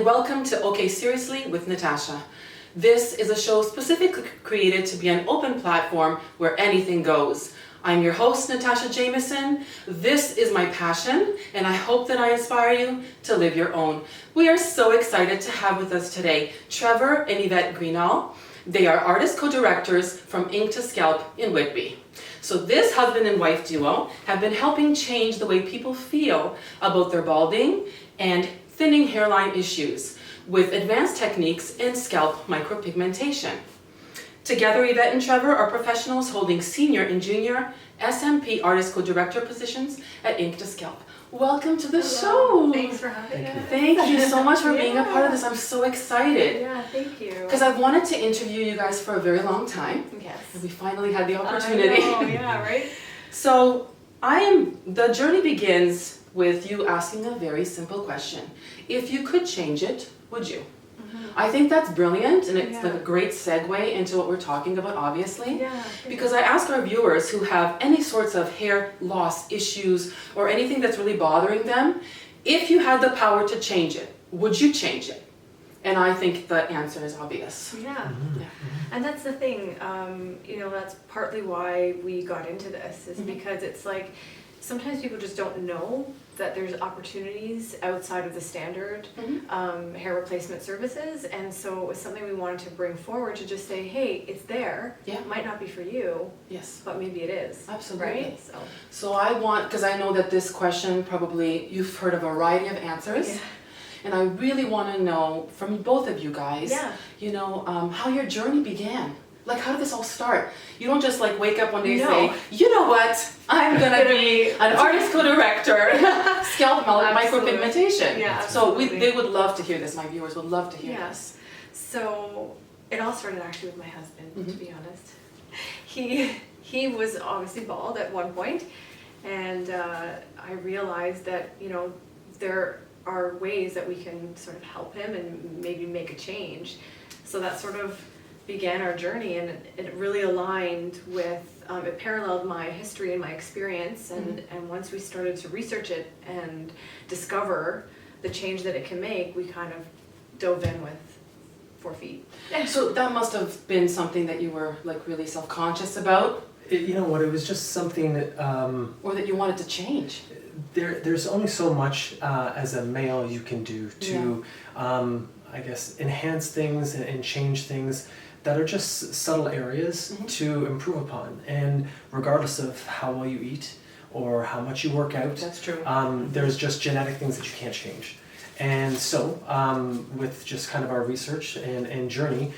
welcome to Okay Seriously with Natasha. This is a show specifically created to be an open platform where anything goes. I'm your host, Natasha Jameson. This is my passion, and I hope that I inspire you to live your own. We are so excited to have with us today Trevor and Yvette Greenall. They are artist co-directors from Ink to Scalp in Whitby. So this husband and wife duo have been helping change the way people feel about their balding and thinning hairline issues with advanced techniques in scalp micropigmentation. Together, Yvette and Trevor are professionals holding senior and junior SMP artist co-director positions at Ink to Scalp. Welcome to the show. Thanks for having us. Thank you so much for being a part of this. I'm so excited. Yeah, thank you. Because I've wanted to interview you guys for a very long time. Yes. And we finally had the opportunity. Oh, yeah, right? So the journey begins with you asking a very simple question. If you could change it, would you? I think that's brilliant, and it's like a great segue into what we're talking about, obviously. Yeah. Because I ask our viewers who have any sorts of hair loss issues or anything that's really bothering them, if you had the power to change it, would you change it? And I think the answer is obvious. Yeah. And that's the thing, that's partly why we got into this, is because it's like, sometimes people just don't know that there's opportunities outside of the standard hair replacement services, and so it was something we wanted to bring forward to just say, hey, it's there. Yeah. It might not be for you. Yes. But maybe it is. Absolutely. Right? So I want, because I know that this question probably, you've heard a variety of answers. Yeah. And I really want to know from both of you guys, how your journey began. Like, how did this all start? You don't just like wake up one day and say, you know what, I'm gonna be an artist co-director, scalp micropigmentation. Yeah, so absolutely. they would love to hear this. My viewers would love to hear this. So it all started actually with my husband, to be honest. He was obviously bald at one point, and I realized that there are ways that we can sort of help him and maybe make a change. So that sort of began our journey, and it really aligned with, it paralleled my history and my experience, and once we started to research it and discover the change that it can make, we kind of dove in with 4 feet. So that must have been something that you were like really self-conscious about? You know what, it was just something that... or that you wanted to change? There's only so much as a male you can do to, I guess, enhance things and change things that are just subtle areas to improve upon. And regardless of how well you eat or how much you work out, that's true. There's just genetic things that you can't change. And so with just kind of our research and journey,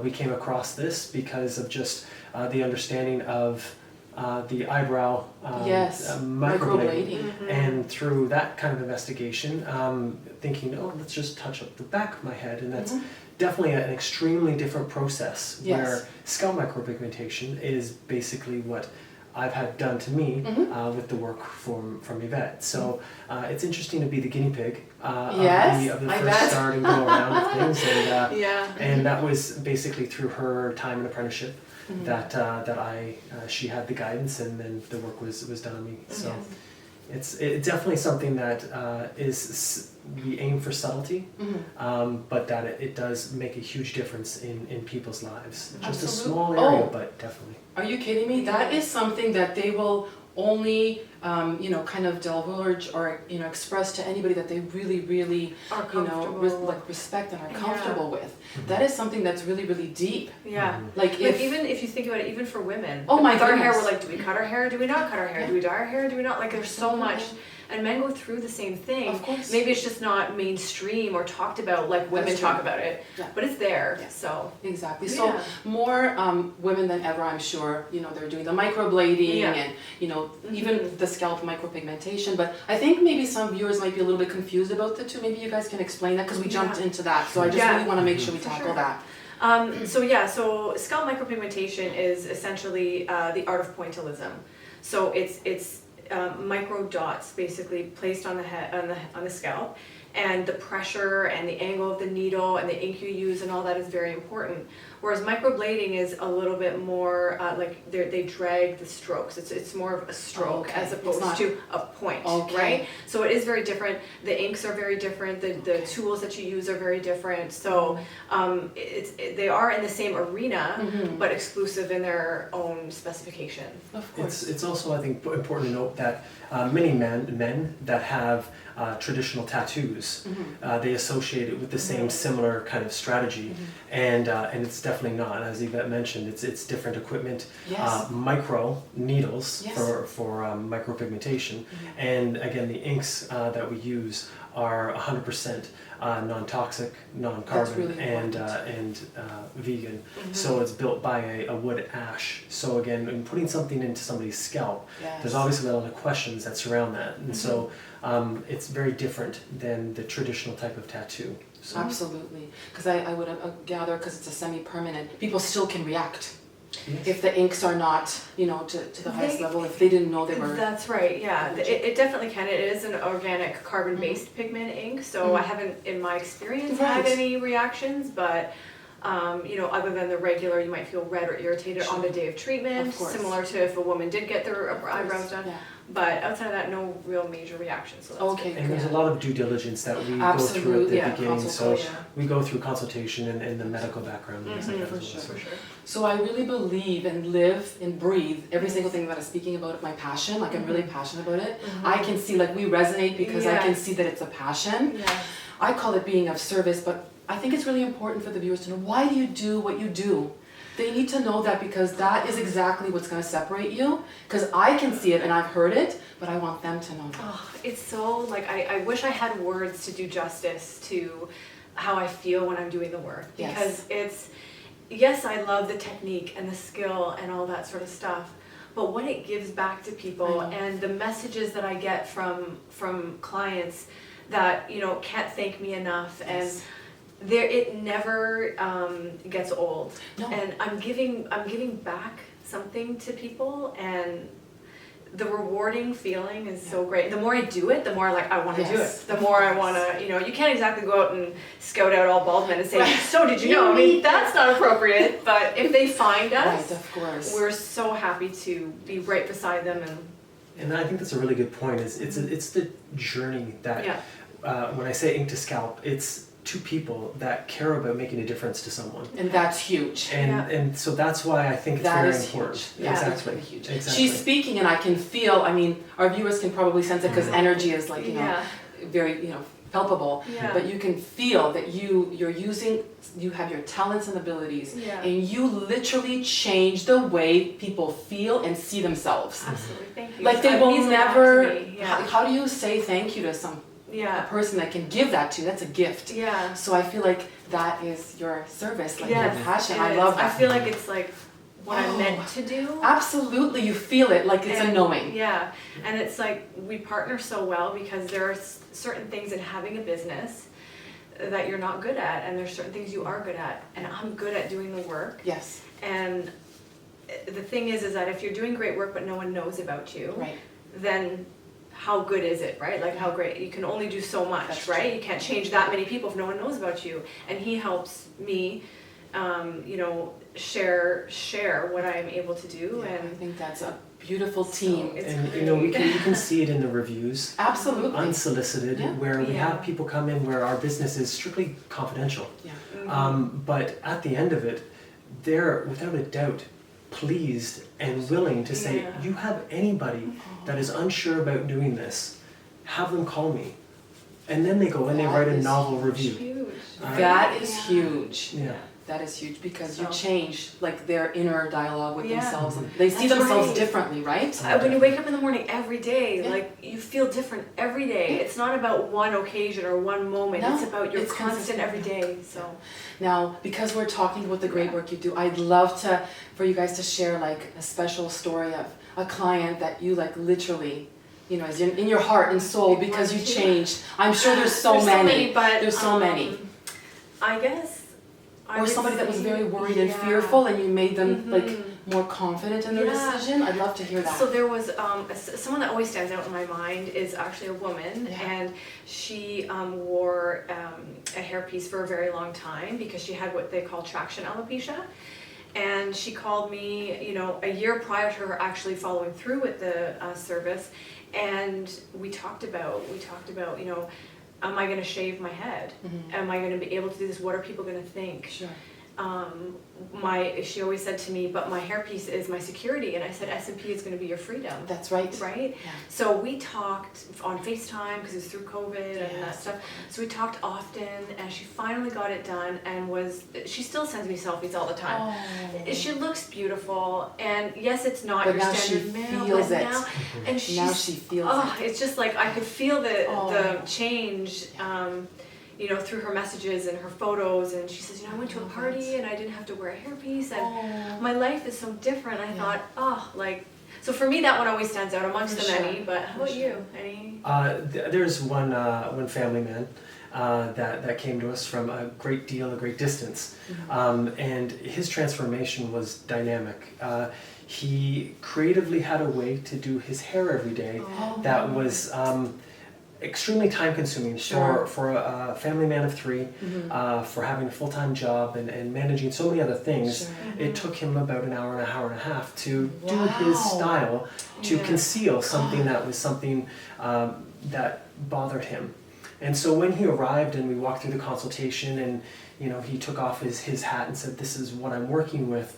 we came across this because of just the understanding of the eyebrow microblading. And through that kind of investigation, thinking, let's just touch up the back of my head, and that's definitely an extremely different process, where scalp micropigmentation is basically what I've had done to me with the work from Yvette. So it's interesting to be the guinea pig of the first start and go around of things, and that was basically through her time in apprenticeship that she had the guidance, and then the work was done on me. So it's definitely something that we aim for subtlety, but that it does make a huge difference in people's lives. Just a small area, but definitely. Are you kidding me? That is something that they will only, kind of divulge or, express to anybody that they really, really, respect and are comfortable with. That is something that's really, really deep. Yeah. Like even if you think about it, even for women. Oh my with our hair, goodness. we're like, do we cut our hair? Do we not cut our hair? Do we dye our hair? Do we not? Like, there's so much. And men go through the same thing. Of course. Maybe it's just not mainstream or talked about like women talk about it. Yeah. But it's there. Yeah. So exactly. So more women than ever, I'm sure, they're doing the microblading and, even the scalp micropigmentation. But I think maybe some viewers might be a little bit confused about the two. Maybe you guys can explain that, because we jumped into that. So I just really want to make sure we tackle that. So scalp micropigmentation is essentially the art of pointillism. So it's micro dots basically placed on the head, on the scalp, and the pressure and the angle of the needle and the ink you use and all that is very important. Whereas microblading is a little bit more like they drag the strokes. It's more of a stroke as opposed to a point, right? So it is very different. The inks are very different. The tools that you use are very different. So they are in the same arena, but exclusive in their own specification. Of course. It's also, I think, important to note that many men that have traditional tattoos, they associate it with the same similar kind of strategy, and it's definitely not. As Yvette mentioned, it's different equipment, micro needles for micropigmentation, and again the inks that we use are 100% non-toxic, non-carbon, really and vegan. So it's built by a wood ash. So again, in putting something into somebody's scalp, there's obviously a lot of questions that surround that, and so it's very different than the traditional type of tattoo. So. Absolutely, because I would gather, because it's a semi-permanent, people still can react. Yes. If the inks are not, to the highest level, if they didn't know they were. That's right, yeah. It definitely can. It is an organic carbon-based pigment ink, so I haven't, in my experience, had any reactions, but other than the regular, you might feel red or irritated on the day of treatment, similar to if a woman did get their eyebrows done. Yeah. But outside of that, no real major reactions. So that's good. And there's a lot of due diligence that we go through at the beginning. So we go through consultation and the medical background. And things like that for sure. So I really believe and live and breathe every single thing that I'm speaking about, my passion. Like I'm really passionate about it. I can see, like, we resonate because I can see that it's a passion. Yeah. I call it being of service, but I think it's really important for the viewers to know, why do you do what you do? They need to know that, because that is exactly what's going to separate you. Because I can see it and I've heard it, but I want them to know that. Oh, it's so, like, I wish I had words to do justice to how I feel when I'm doing the work. Because yes, I love the technique and the skill and all that sort of stuff. But what it gives back to people and the messages that I get from clients that, can't thank me enough, and it never gets old. No. And I'm giving back something to people, and the rewarding feeling is so great. The more I do it, the more I want to do it. The more I want to, you can't exactly go out and scout out all bald men and say, so did you know? I mean, that's not appropriate. But if they find us, of course, we're so happy to be right beside them. And I think that's a really good point. It's the journey that when I say ink to scalp, it's two people that care about making a difference to someone. And that's huge. And so that's why I think it's very important. Huge. Yeah, that's really huge. Exactly. She's speaking and I can feel, our viewers can probably sense it because energy is very, palpable. Yeah. But you can feel that you have your talents and abilities, and you literally change the way people feel and see themselves. Absolutely, thank you. Like they will never, how do you say thank you to a person that can give that to you? That's a gift. Yeah. So I feel like that is your service, like your passion. I love that. I feel like it's like what I'm meant to do. Absolutely, you feel it, like it's a knowing. Yeah, and it's like we partner so well because there are certain things in having a business that you're not good at, and there's certain things you are good at, and I'm good at doing the work. Yes. And the thing is that if you're doing great work but no one knows about you, then how good is it, right? Like how great, you can only do so much. That's right? True. You can't change that many people if no one knows about you. And he helps me, share what I am able to do. Yeah, and I think that's a beautiful team. So and we can see it in the reviews. Absolutely. Unsolicited, where we have people come in where our business is strictly confidential. Yeah. But at the end of it, they're without a doubt pleased and willing to say, you have anybody that is unsure about doing this, have them call me. And then they go and they write a novel review. Huge. That is huge. Yeah. That is huge because you change like their inner dialogue with themselves. And they see themselves differently, right? When you wake up in the morning every day, like you feel different every day. It's not about one occasion or one moment. No, it's about your constant every day. So now, because we're talking about the great work you do, I'd love for you guys to share like a special story of a client that you like literally, is in your heart and soul because you changed. I'm sure there's so many, but there's so many. I guess. Or somebody that was very worried and fearful, and you made them like more confident in their Yeah. decision? I'd love to hear that. So there was someone that always stands out in my mind is actually a woman, Yeah. and she wore a hairpiece for a very long time because she had what they call traction alopecia. And she called me, you know, a year prior to her actually following through with the service, and we talked about, you know, am I going to shave my head? Mhm. Am I going to be able to do this? What are people going to think? Sure. She always said to me, but my hairpiece is my security, and I said, S&P is going to be your freedom. That's right. Right? Yeah. So we talked on FaceTime because it was through COVID and that Yes, stuff. of course. So we talked often, and she finally got it done, and she still sends me selfies all the time. Oh. She looks beautiful, and yes, it's not But your now she standard male, feels but it. now, and she's, Now she feels oh, it's just like I could feel the Oh. change. You know, through her messages and her photos, and she says, you know, I went to a Oh, party that's- and I didn't have to wear a hairpiece, and Oh. my life is so different. I Yeah. thought, oh, like, so for me that one always stands out amongst For the many. sure. But how For about sure. you? Any? There's one family man that came to us from a great distance, and his transformation was dynamic. He creatively had a way to do his hair every day Oh. that was extremely time consuming Sure. for a family man of three, for having a full-time job and managing so many other things. Sure. It took him about an hour and a half to do Wow. his style, to Yeah. conceal something that was something that bothered him. And so when he arrived and we walked through the consultation, and you know, he took off his hat and said, "This is what I'm working with,"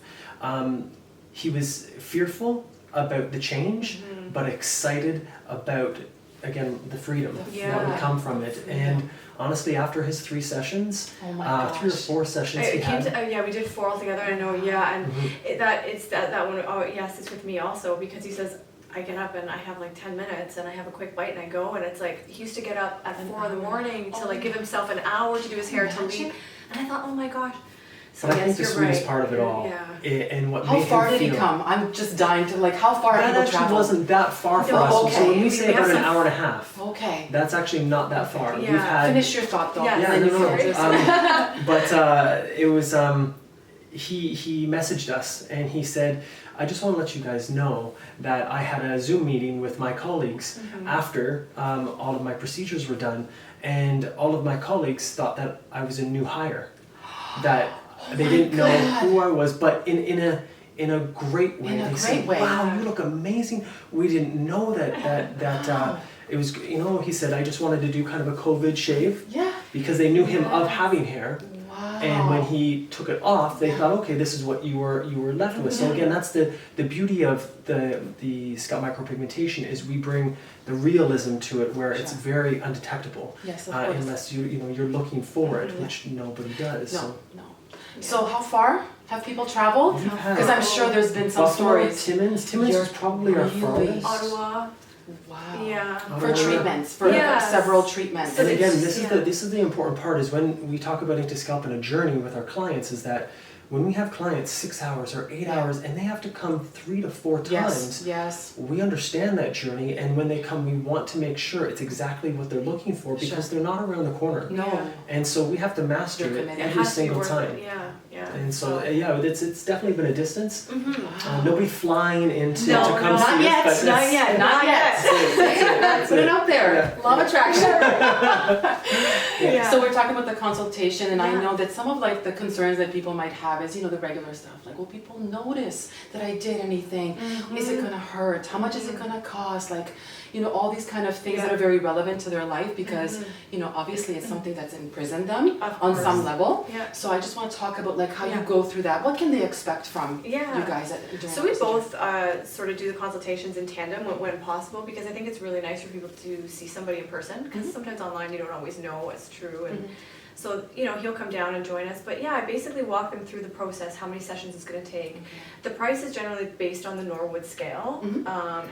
he was fearful about the change, but excited about, again, the freedom Yeah. that would come from it. Freedom. And honestly, after his 3 sessions, Oh my 3 or gosh. 4 sessions he It came had. to, yeah, we did 4 altogether. I know, yeah, and Mhm. it's that one. Oh, yes, it's with me also, because he says I get up and I have like 10 minutes and I have a quick bite and I go, and it's like he used to get up at 4 in the morning to like give himself an hour to do his hair to Imagine. leave, and I thought, oh my gosh. So But I yes, think the you're sweetest right. part of it all, Yeah. and what How made far him did he feel- come? I'm just dying to, like, how far That people actually travel? wasn't that far for No, us. So okay. when we We say have about an some- hour and a half, Okay. that's actually not that far. Yeah. We've had Finish your thought though. Yeah, and Yeah, then no, you no, can no. just- But it was he messaged us and he said, "I just want to let you guys know that I had a Zoom meeting with my colleagues after all of my procedures were done, and all of my colleagues thought that I was a new hire, that they my didn't know God. who I was, but in a great way. In a They great said, way. "Wow, you look amazing. We didn't know that." It was, you know, he said, "I just wanted to do kind of a COVID shave," Yeah. because they knew him of Yes. having hair. Wow. And when he took it off, they Yeah. thought, okay, this is what you were left with. So Yeah. again, that's the beauty of the scalp micropigmentation, is we bring the realism to it, where it's Sure. very undetectable, Yes, of course. unless you know you're looking for it, Mhm. which nobody does. No, So no. So how far have people traveled? we've had Because I'm sure there's been some Buffalo, stories. Timmins You're was probably our really- farthest. Ottawa. Wow. Yeah. For treatments, for Yes. several treatments. So And again, it's- this is yeah. the important part, is when we talk about Into Scalp and a journey with our clients, is that when we have clients 6 hours or 8 Yeah. hours and they have to come 3 to 4 times, Yes, yes. we understand that journey, and when they come, we want to make sure it's exactly what they're looking for, because Sure. they're not around the corner. No. Yeah. And so we have to master You're it committed. every Has to be single worth time. it. Yeah, yeah. And so yeah, it's definitely been a distance. Mhm. Nobody flying into No, to come no, see not us, yet, but Not it's- yet. Not yet. That's Put it it. out there. Yeah. Law of attraction. Yeah. So we're talking about the consultation, and I Yeah. know that some of like the concerns that people might have is, you know, the regular stuff. Like, will people notice that I did anything? Is it gonna hurt? How much is it gonna cost? Like, you know, all these kind of things that Yeah. are very relevant to their life, because, you know, obviously it's something that's imprisoned them Of on course. some level. Yeah. So I just want to talk about like how Yeah. you go through that. What can they expect from Yeah. you guys during So the we procedure? both sort of do the consultations in tandem when possible, because I think it's really nice for people to see somebody in person, because sometimes online you don't always know what's true. And so, you know, he'll come down and join us. But yeah, I basically walk them through the process, how many sessions it's going to take. The price is generally based on the Norwood scale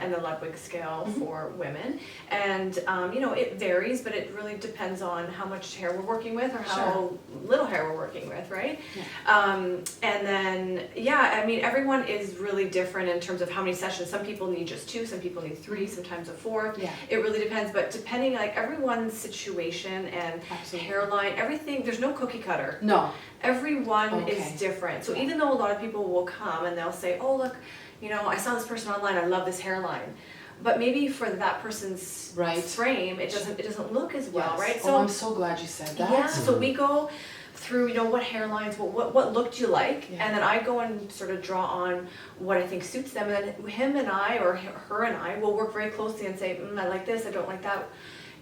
and the Ludwig scale for women. And, you know, it varies, but it really depends on how much hair we're working with, or how little hair we're working with, right? And then, yeah, I mean, everyone is really different in terms of how many sessions. Some people need just 2, some people need 3, sometimes a 4. Yeah. It really depends, but depending, like, everyone's situation and Absolutely. hairline, everything everything, there's no cookie cutter. No. Everyone Okay. is different. So Yeah. even though a lot of people will come and they'll say, oh, look, you know, I saw this person online, I love this hairline. But maybe for that person's Right. frame, it doesn't look as well, Yes. right? Oh, I'm so glad you said that. Yeah, so we go through, you know, what hairlines, what look do you like? Yeah. And then I go and sort of draw on what I think suits them. And then him and I, or her and I, will work very closely and say, I like this, I don't like that.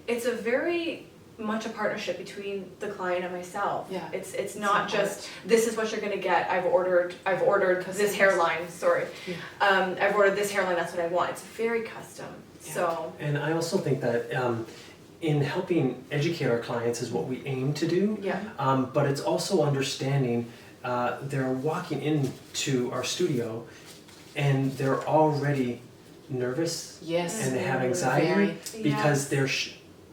It's a very much a partnership between the client and myself. Yeah. It's not important. just, this is what you're gonna get, I've ordered this hairline, sorry. Yeah. I've ordered this hairline, that's what I want. It's very custom, Yeah. so. And I also think that in helping educate our clients is what we aim to do. Yeah. But it's also understanding they're walking into our studio and they're already nervous Yes. and they have anxiety Very. because they're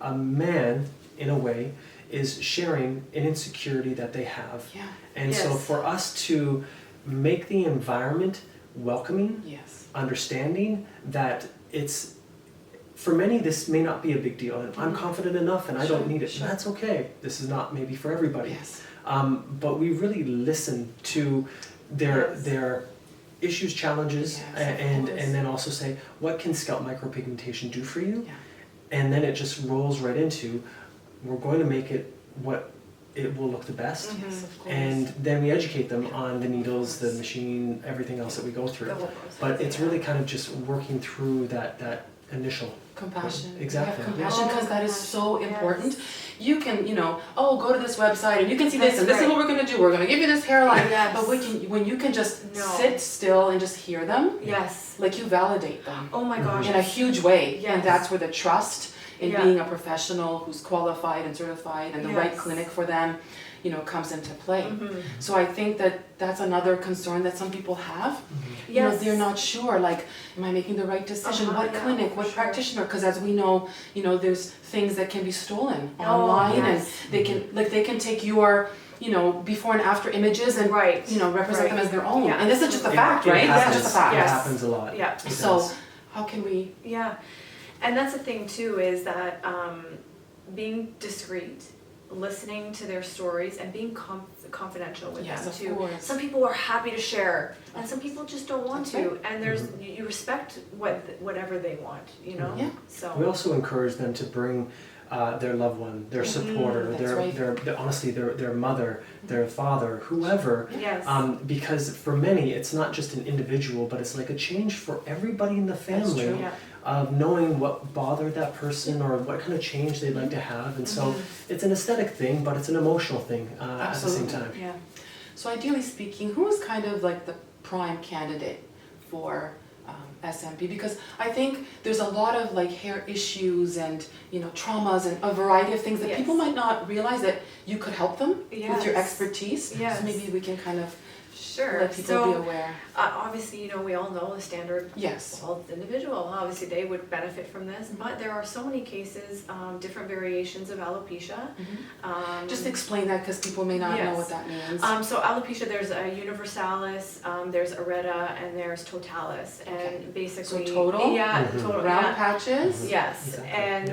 a man, in a way, is sharing an insecurity that they have. Yeah. And so Yes. for us to make the environment welcoming, Yes. understanding that it's, for many this may not be a big deal, and I'm confident enough and I Sure, don't need it, sure. and that's okay. This is not maybe for everybody. Yes. But we really listen to their Yes. their issues, challenges, Yes, and course. then also say, what can scalp micropigmentation do for you? Yeah. And then it just rolls right into, we're going to make it what it will look the best. Yes, of course. And then we educate them on the needles, the machine, everything else that we go through. The whole process, But it's yeah. really kind of just working through that initial. Compassion. Exactly. You have compassion because that is so Yes. important. You can, go to this website and you can see this That's and this is right. what we're gonna do. We're gonna give you this hairline. Yes. But when you can just No. sit still and just hear them, Yes. like you validate them Oh my gosh. in a huge way. Yes. And that's where the trust in Yeah. being a professional who's qualified and certified and the right Yes. clinic for them, comes into play. Mhm. So I think that that's another concern that some people have. Yes. They're not sure, like, am I making the right decision? Uh-huh, What yeah, clinic, for what sure. practitioner? Because as we know, there's things that can be stolen Oh, online yes. and they can take your, before and after images and, Right. represent them Right. as their own. Yeah. And this is just a It- fact, it right? happens- That's just a fact. It Yes. happens a lot. Yeah. It So does. how can we, Yeah, and that's the thing too, is that being discreet, listening to their stories, and being confidential with Yes, them of too. course. Some people are happy to share, and some people just don't want That's to. And there's you respect whatever they want, Yeah. So We also encourage them to bring their loved one, their supporter, that's their, right. honestly their mother, their father, whoever. yes, Because for many, it's not just an individual, but it's like a change for everybody in the family true. yeah, of knowing what bothered that person or what kind of change they'd like to have. And so it's an aesthetic thing, but it's an emotional thing at the same Absolutely. time. yeah. so ideally speaking, who is kind of like the prime candidate for SMP? Because I think there's a lot of like hair issues and traumas and a variety of things that Yes. people might not realize that you could help them with your Yes. expertise. Yes. So maybe we can kind of Sure. let people be So aware. obviously, we all know the standard Yes. well, the individual, obviously they would benefit from this, but there are so many cases, different variations of alopecia. Just explain that because people may not know Yes. what that means. So alopecia, there's a universalis, there's areta, and there's totalis, and basically. So total? Yeah, Mhm. total, Round yeah. patches Yes, Exactly, and.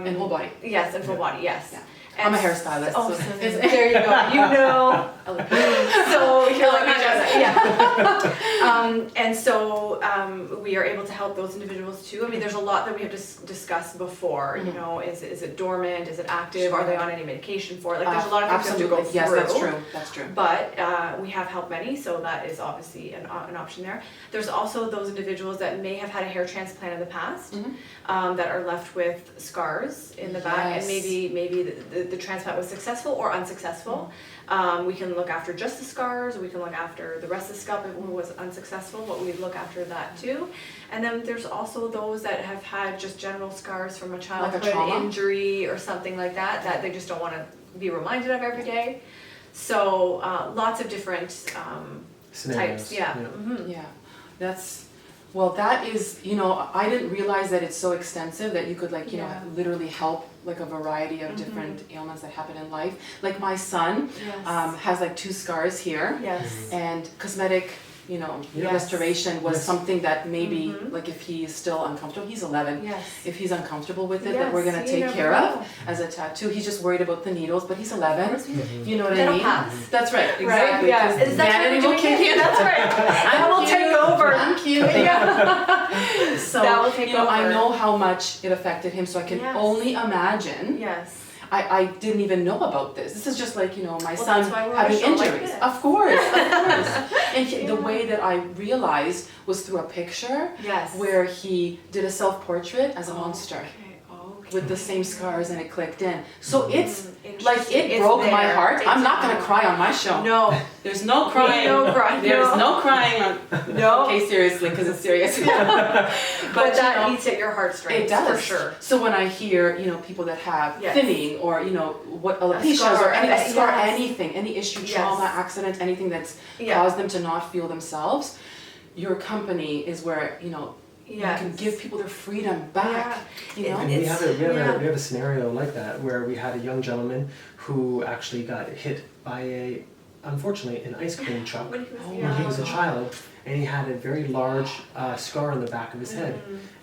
and whole body. Yes, and full Yeah. body, yes. Yeah. And I'm a hairstylist. Oh, so- so there you go, so you're like, yeah. And so we are able to help those individuals too. I mean, there's a lot that we have discussed before. Is it dormant? Is it active? Are they on any medication for it? Like, there's a lot of things we have to go Absolutely. Yes, through. that's true. That's true. But we have helped many, so that is obviously an option there. There's also those individuals that may have had a hair transplant in the past, that are left with scars in the back, and Yes. maybe the transplant was successful or unsuccessful. We can look after just the scars, we can look after the rest of the scalp if it was unsuccessful, but we look after that too. And then there's also those that have had just general scars from a childhood trauma? injury or something like that, that they just don't want to be reminded of every day. So lots of different Scenarios. types, yeah. Yeah, that is, I didn't realize that it's so extensive that you could Yeah. literally help like a variety of different ailments that happen in life. Like my son Yes. has like 2 scars here Yes. and cosmetic restoration was Yes. something that maybe, like if he's still uncomfortable, he's 11. Yes. If he's uncomfortable with it, Yes, that we're gonna you take never care know. of as a tattoo. He's just worried about the needles, but he's 11. You know what I That'll mean? pass. That's right, exactly. Right? Yeah. 'Cause Is that vanity what will we're kick doing? in. That's right. That will take over. I'm cute. So, That will take I over. know how much it affected him, so I can Yes. only imagine. Yes. I didn't even know about this. This is just like, my Well, son that's why we're having on a show like injuries. this. Of course. And the Yeah. way that I realized was through a picture Yes. where he did a self-portrait as a monster Okay. with the same scars, and it clicked in. So it's Interesting. like it It's broke my there. heart. I'm It's not gonna there. cry on my show. No. There's no crying. No crying. There's no crying on. No. Okay, seriously, because it's serious. But that you know, eats at your heartstrings. it does For sure. So when I hear, people that have Yes. thinning or what alopecias scar, or any scar, yes. anything, any issue, Yes. trauma, accident, anything that's Yeah. caused them to not feel themselves, your company is where you Yes. can give people their freedom back. You know, And we have a yeah. we have a scenario like that where we had a young gentleman who actually got hit by unfortunately an ice cream truck When he was Oh, when he was a God. child, and he had a very large scar on the back of his head.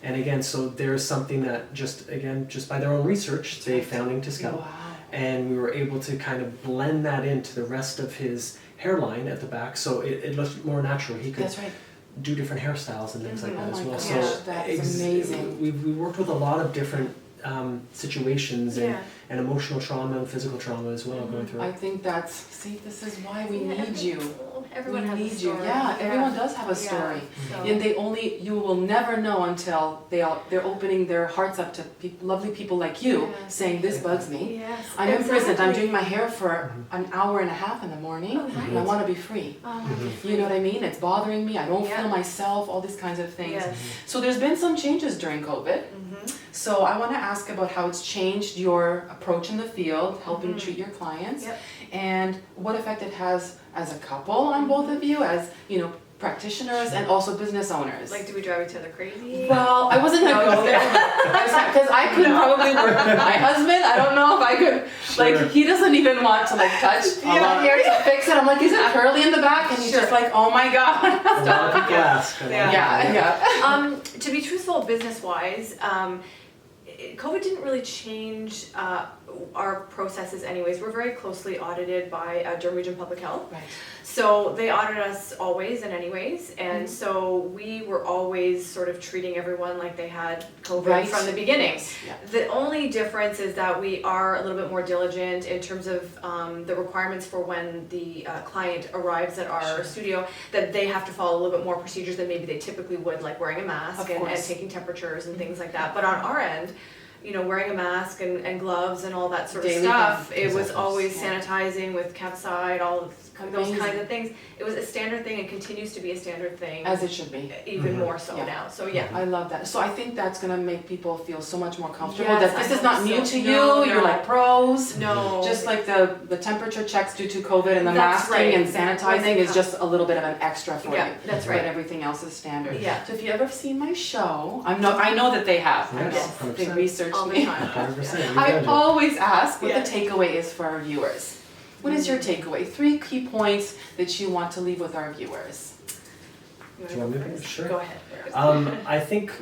And again, so there's something that just by their own research, they found into scalp, wow. and we were able to kind of blend that into the rest of his hairline at the back, so it looked more natural. He could That's right. do different hairstyles and things like that Oh as my well. gosh, So that is amazing. We worked with a lot of different situations Yeah. and emotional trauma and physical trauma as well going through I it. think this is why we Yeah, need you. Everyone we has need a story. you. Yeah, everyone does have a story. So- And you will never know until they're opening their hearts up to lovely people like you, Yes. saying this bugs me. Yes. I'm imprisoned. I'm exactly. doing my hair for an hour and a half in the morning, Oh, right. and I want to be free. Oh, You know what I mean? It's bothering me. I don't Yeah. feel myself. All these kinds of things. Yes. So there's been some changes during COVID. So I want to ask about how it's changed your approach in the field, helping treat your clients, Yep. and what effect it has as a couple on both of you, as practitioners and also business owners. Like, do we drive each other crazy? Well, I wasn't gonna No, go there because I couldn't probably work with my husband. I don't know if I could. Sure. Like, he doesn't even want to touch Yeah. my hair to fix it. I'm like, is it curly in the back? And he's Sure. just like, oh my god. A lot of people ask. a lot of Yeah. people ask. Yeah. To be truthful, business-wise, COVID didn't really change our processes anyways. We're very closely audited by Durham Region Public Health. Right. So they audit us always and anyways, and so we were always sort of treating everyone like they had COVID Right. from the beginning. Yeah. The only difference is that we are a little bit more diligent in terms of the requirements for when the client arrives at our Sure. studio, that they have to follow a little bit more procedures than maybe they typically would, like wearing a mask Of and course. taking temperatures and things like that. But on our end, wearing a mask and gloves and all that sort of Daily stuff, thing. it was Exactly. always Yeah. sanitizing with Capside, all of those Amazing. kinds of things. It was a standard thing and continues to be a standard thing, As it should be. even more so Yeah. now. So yeah. I love that. So I think that's gonna make people feel so much more comfortable Yes, that this I is not hope new so. to you. No, You're no. like pros. No. Just like the temperature checks due to COVID and the That's masking right. and When sanitizing they is come. just a little bit of an extra for Yeah, you. that's But right. everything else is standard. Yeah. So if you ever seen my show, I know that they have. I Yes, know. They 100%. researched All the me. time. 100%. I always ask what Yeah. the takeaway is for our viewers. What is your takeaway? 3 key points that you want to leave with our viewers. You Do you want me to go go? first? Sure. Go ahead. I think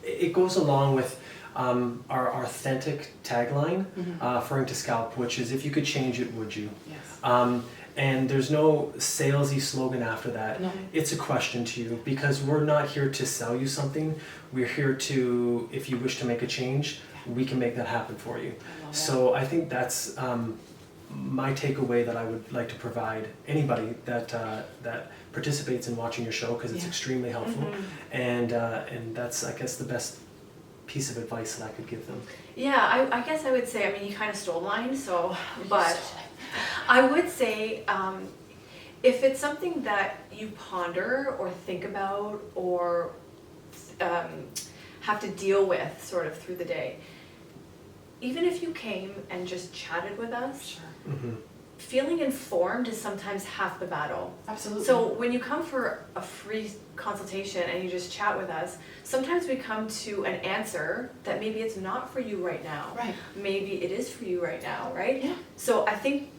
it goes along with our authentic tagline, referring to Scalp, which is, if you could change it, would you? Yes. And there's no salesy slogan after that. No. It's a question to you, because we're not here to sell you something. We're here to, if you wish to make a change, we can make that happen for you. I love So I think that's my takeaway that I would like to provide anybody that participates in watching your show, because it's Yeah. extremely helpful, and that's, I guess, the best piece of advice that I could give them. Yeah, I guess I would say, I mean, you kind of stole mine, so, but I would say, if it's something that you ponder or think about or have to deal with sort of through the day, even if you came and just chatted with us, Sure. feeling informed is sometimes half the battle. Absolutely. So when you come for a free consultation and you just chat with us, sometimes we come to an answer that maybe it's not for you right now. Right. Maybe it is for you right now, right? Yeah. So I think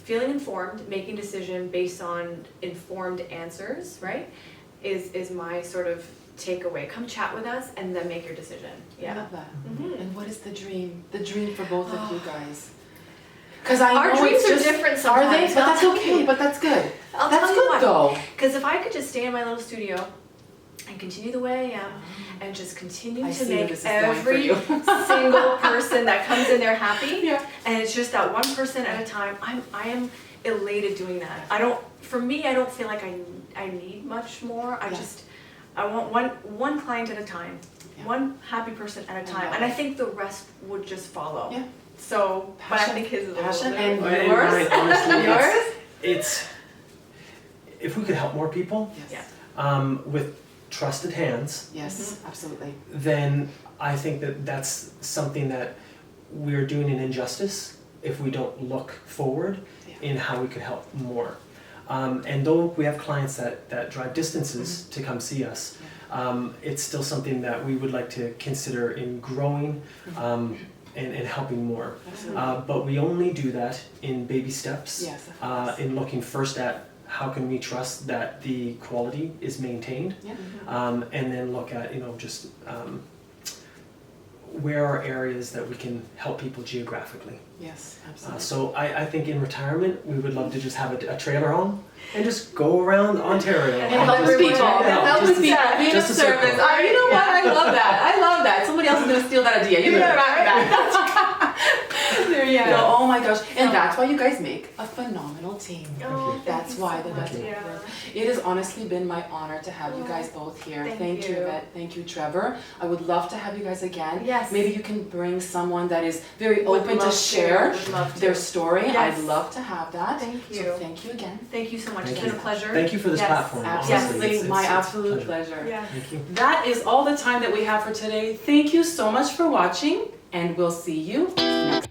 feeling informed, making decision based on informed answers, right? Is my sort of takeaway. Come chat with us and then make your decision. I Yeah. love that. Mhm. And what is the dream? The dream for both of you guys. Because I Our know dreams it's are just, different Are they? sometimes, But I'll that's tell okay. you. But that's good. I'll That's tell you good why. though. Because if I could just stay in my little studio and continue the way I am and just continue I to see where make this is going for every you. single person that comes in there happy, Yeah. and it's just that one person at a time, I am elated doing that. For me, I don't feel like I need much more. Yeah. I want one client at a time, Yeah. one happy person at a time, love and I it. think the rest would just follow. Yeah. So, but I Passion- think his is a passion little and bit yours? Right, honestly, Yours? it's if we could help more people Yes. with trusted hands, Yes. Absolutely. then I think that that's something that we're doing an injustice if we don't look forward Yeah. in how we could help more. And though we have clients that drive distances to come see us, it's still something that we would like to consider in growing and helping more. Absolutely. But we only do that in baby steps, Yes. Of course. in looking first at how can we trust that the quality is maintained, Yeah. and then look at, just where are areas that we can help people geographically. Yes. Absolutely. So I think in retirement, we would love to just have a trailer home and just go around Ontario. And help just with put people. it out, Help just with people. a- Being of just a service. circle. You know what? I love that. I love that. Somebody else is going to steal that idea. You can Yeah. write that. There you Yeah. go. Oh my gosh. And So- that's why you guys make a phenomenal team. Oh, thank That's you why so the much. best Yeah. work. It has honestly been my honor to have you Oh, guys both here. thank you, you. Yvette. Thank you, Trevor. I would love to have you guys again. Yes. Maybe you can bring someone that is very Would open to love to. share Would love to. their story. Yes. I'd love to have that. Thank So you. thank you again. Thank you so much. Thank It's been you. a pleasure. Thank you for this Yes. platform. honestly. Absolutely, It's my a absolute pleasure. Yes. Thank you. That is all the time that we have for today. Thank you so much for watching, and we'll see you next